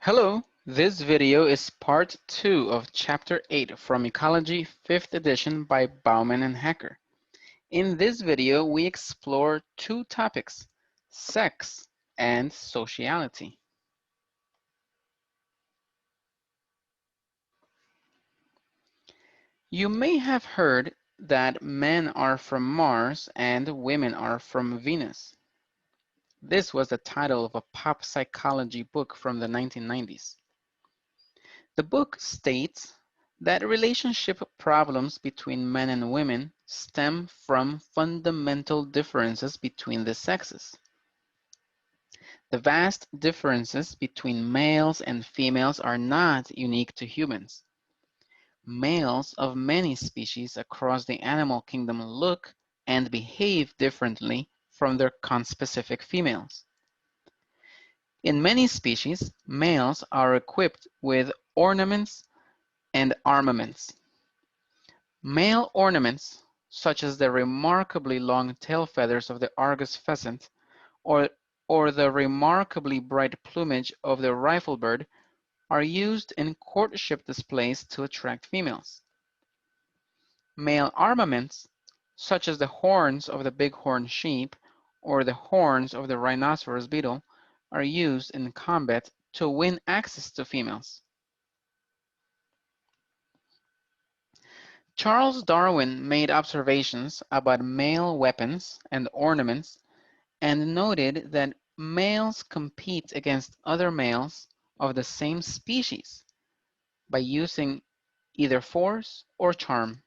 Hello, this video is part 2 of Chapter 8 from Ecology 5th edition by Bauman and Hacker. In this video, we explore two topics, sex and sociality. You may have heard that men are from Mars and women are from Venus. This was the title of a pop psychology book from the 1990s. The book states that relationship problems between men and women stem from fundamental differences between the sexes. The vast differences between males and females are not unique to humans. Males of many species across the animal kingdom look and behave differently from their conspecific females. In many species, males are equipped with ornaments and armaments. Male ornaments, such as the remarkably long tail feathers of the Argus pheasant or the remarkably bright plumage of the riflebird, are used in courtship displays to attract females. Male armaments, such as the horns of the bighorn sheep or the horns of the rhinoceros beetle, are used in combat to win access to females. Charles Darwin made observations about male weapons and ornaments and noted that males compete against other males of the same species by using either force or charm.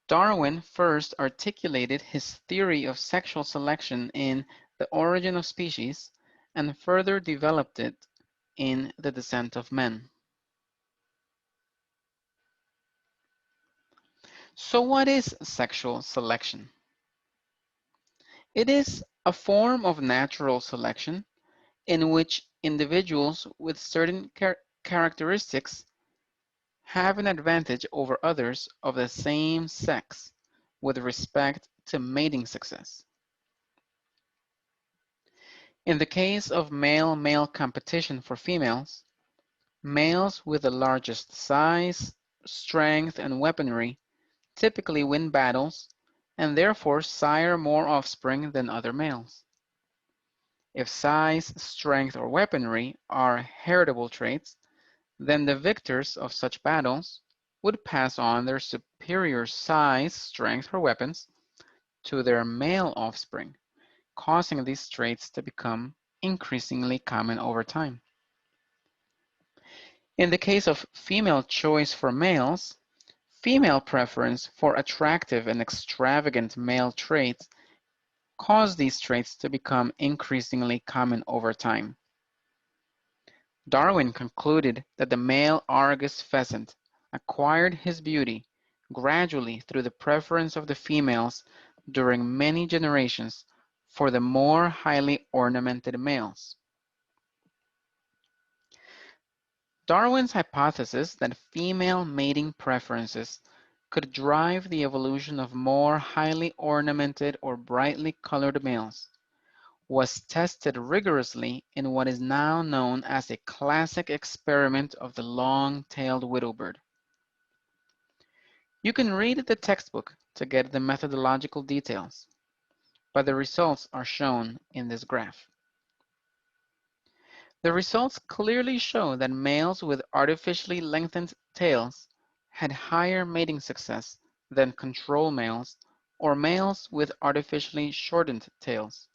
Darwin first articulated his theory of sexual selection in The Origin of Species and further developed it in The Descent of Men. So what is sexual selection? It is a form of natural selection in which individuals with certain characteristics have an advantage over others of the same sex with respect to mating success. In the case of male-male competition for females, males with the largest size, strength, and weaponry typically win battles and therefore sire more offspring than other males. If size, strength, or weaponry are heritable traits, then the victors of such battles would pass on their superior size, strength, or weapons to their male offspring, causing these traits to become increasingly common over time. In the case of female choice for males, female preference for attractive and extravagant male traits cause these traits to become increasingly common over time. Darwin concluded that the male Argus pheasant acquired his beauty gradually through the preference of the females during many generations for the more highly ornamented males. Darwin's hypothesis that female mating preferences could drive the evolution of more highly ornamented or brightly colored males was tested rigorously in what is now known as a classic experiment of the long-tailed widowbird. You can read the textbook to get the methodological details, but the results are shown in this graph. The results clearly show that males with artificially lengthened tails had higher mating success than control males or males with artificially shortened tails.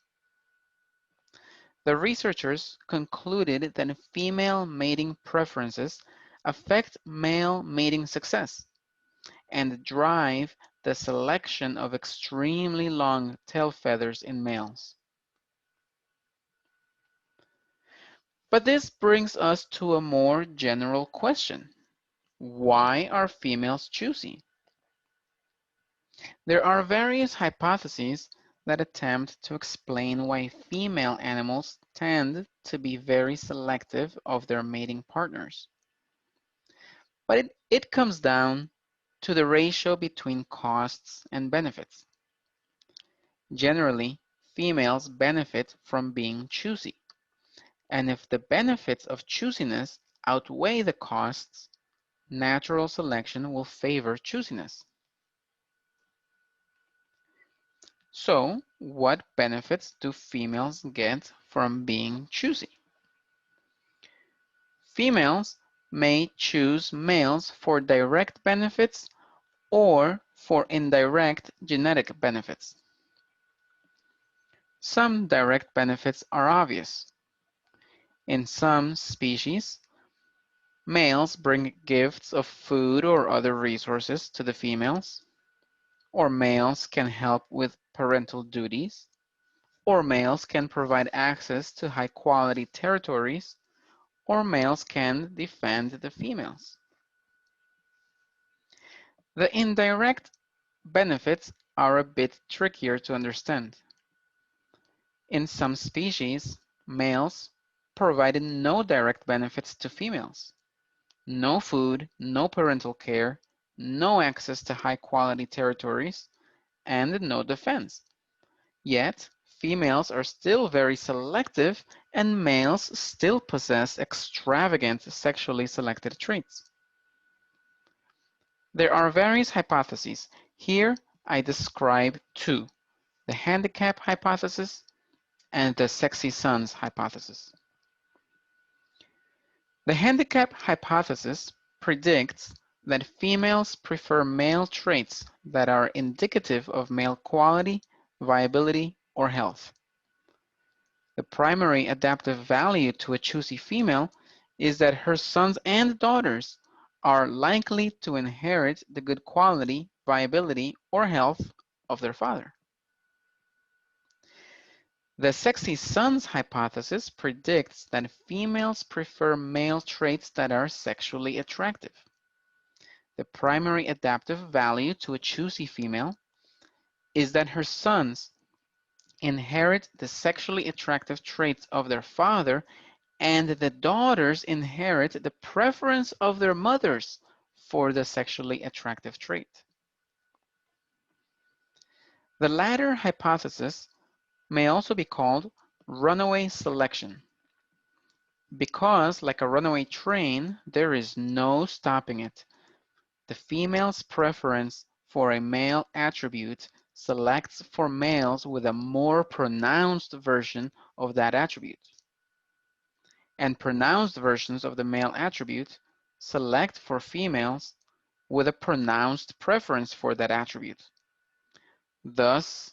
The researchers concluded that female mating preferences affect male mating success and drive the selection of extremely long tail feathers in males. But this brings us to a more general question. Why are females choosy? There are various hypotheses that attempt to explain why female animals tend to be very selective of their mating partners. But it comes down to the ratio between costs and benefits. Generally, females benefit from being choosy, And if the benefits of choosiness outweigh the costs, natural selection will favor choosiness. So, what benefits do females get from being choosy? Females may choose males for direct benefits or for indirect genetic benefits. Some direct benefits are obvious. In some species, males bring gifts of food or other resources to the females, or males can help with parental duties, or males can provide access to high-quality territories, or males can defend the females. The indirect benefits are a bit trickier to understand. In some species, males provided no direct benefits to females. No food, no parental care, no access to high-quality territories, and no defense. Yet, females are still very selective and males still possess extravagant sexually selected traits. There are various hypotheses. Here, I describe two: the handicap hypothesis and the sexy sons hypothesis. The handicap hypothesis predicts that females prefer male traits that are indicative of male quality, viability, or health. The primary adaptive value to a choosy female is that her sons and daughters are likely to inherit the good quality, viability, or health of their father. The sexy sons hypothesis predicts that females prefer male traits that are sexually attractive. The primary adaptive value to a choosy female is that her sons inherit the sexually attractive traits of their father, and the daughters inherit the preference of their mothers for the sexually attractive trait. The latter hypothesis may also be called runaway selection, because, like a runaway train, there is no stopping it. The female's preference for a male attribute selects for males with a more pronounced version of that attribute, and pronounced versions of the male attribute select for females with a pronounced preference for that attribute. Thus,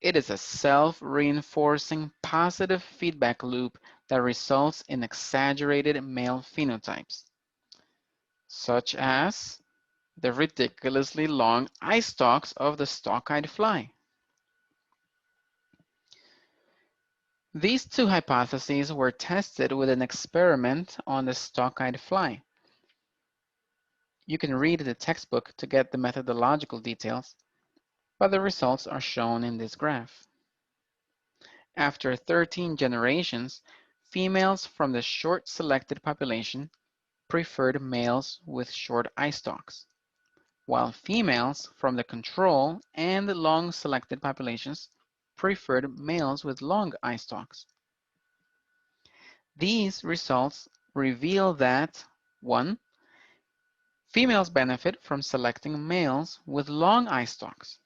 it is a self-reinforcing positive feedback loop that results in exaggerated male phenotypes, such as the ridiculously long eye stalks of the stalk-eyed fly. These two hypotheses were tested with an experiment on the stalk-eyed fly. You can read the textbook to get the methodological details, but the results are shown in this graph. After 13 generations, females from the short-selected population preferred males with short eye stalks, while females from the control and long-selected populations preferred males with long eye stalks. These results reveal that 1. Females benefit from selecting males with long eye stalks,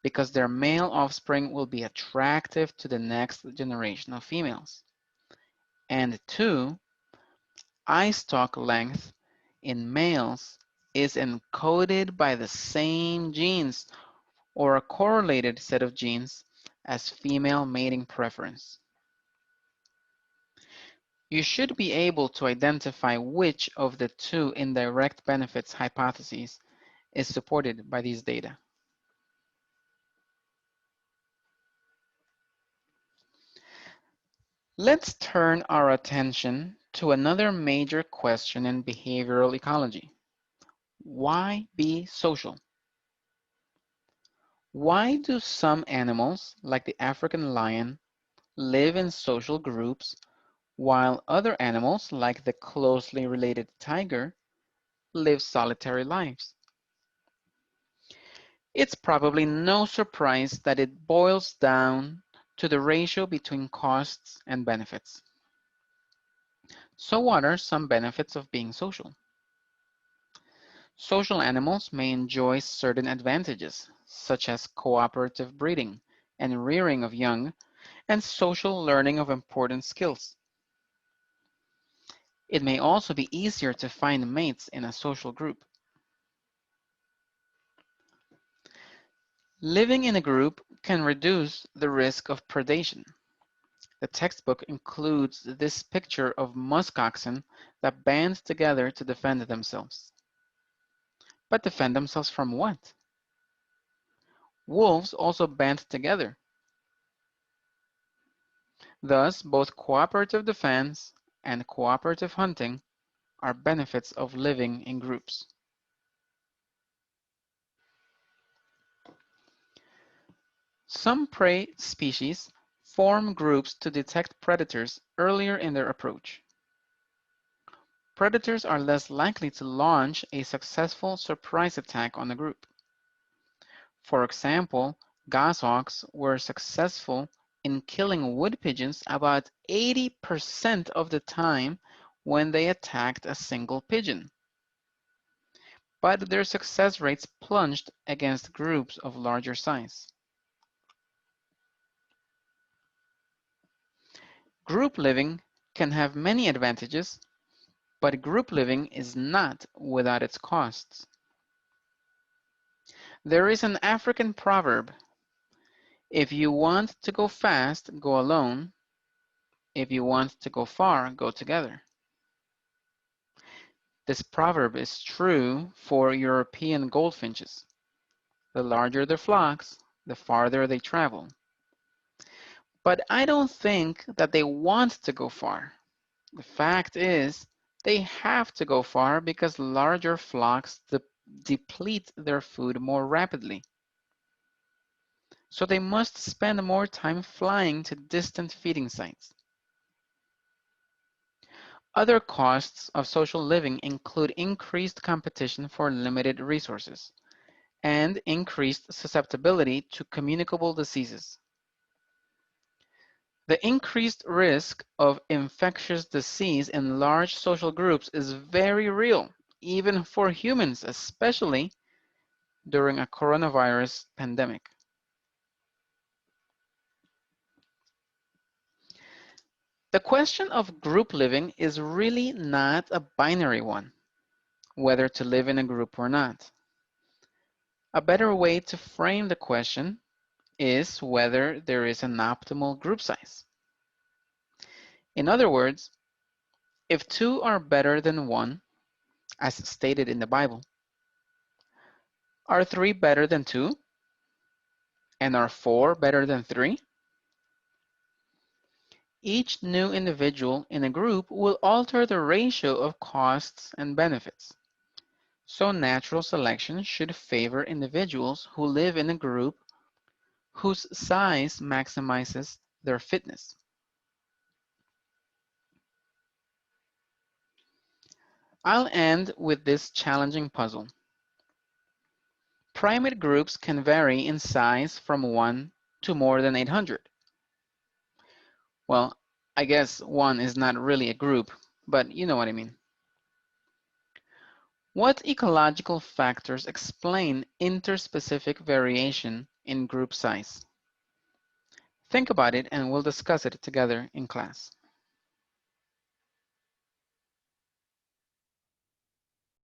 because their male offspring will be attractive to the next generation of females. And 2, eye stalk length in males is encoded by the same genes or a correlated set of genes as female mating preference. You should be able to identify which of the two indirect benefits hypotheses is supported by these data. Let's turn our attention to another major question in behavioral ecology. Why be social? Why do some animals, like the African lion, live in social groups, while other animals, like the closely related tiger, live solitary lives? It's probably no surprise that it boils down to the ratio between costs and benefits. So what are some benefits of being social? Social animals may enjoy certain advantages, such as cooperative breeding and rearing of young, and social learning of important skills. It may also be easier to find mates in a social group. Living in a group can reduce the risk of predation. The textbook includes this picture of musk oxen that band together to defend themselves. But defend themselves from what? Wolves also band together. Thus, both cooperative defense and cooperative hunting are benefits of living in groups. Some prey species form groups to detect predators earlier in their approach. Predators are less likely to launch a successful surprise attack on the group. For example, goshawks were successful in killing wood pigeons about 80% of the time when they attacked a single pigeon. But their success rates plunged against groups of larger size. Group living can have many advantages, but group living is not without its costs. There is an African proverb: if you want to go fast, go alone. If you want to go far, go together. This proverb is true for European goldfinches. The larger their flocks, the farther they travel. But I don't think that they want to go far. The fact is, they have to go far because larger flocks deplete their food more rapidly. So they must spend more time flying to distant feeding sites. Other costs of social living include increased competition for limited resources and increased susceptibility to communicable diseases. The increased risk of infectious disease in large social groups is very real, even for humans, especially during a coronavirus pandemic. The question of group living is really not a binary one, whether to live in a group or not. A better way to frame the question is whether there is an optimal group size. In other words, if two are better than one, as stated in the Bible, are three better than two? And are four better than three? Each new individual in a group will alter the ratio of costs and benefits. So natural selection should favor individuals who live in a group whose size maximizes their fitness. I'll end with this challenging puzzle. Primate groups can vary in size from 1 to more than 800. Well, I guess 1 is not really a group, but you know what I mean. What ecological factors explain interspecific variation in group size? Think about it and we'll discuss it together in class.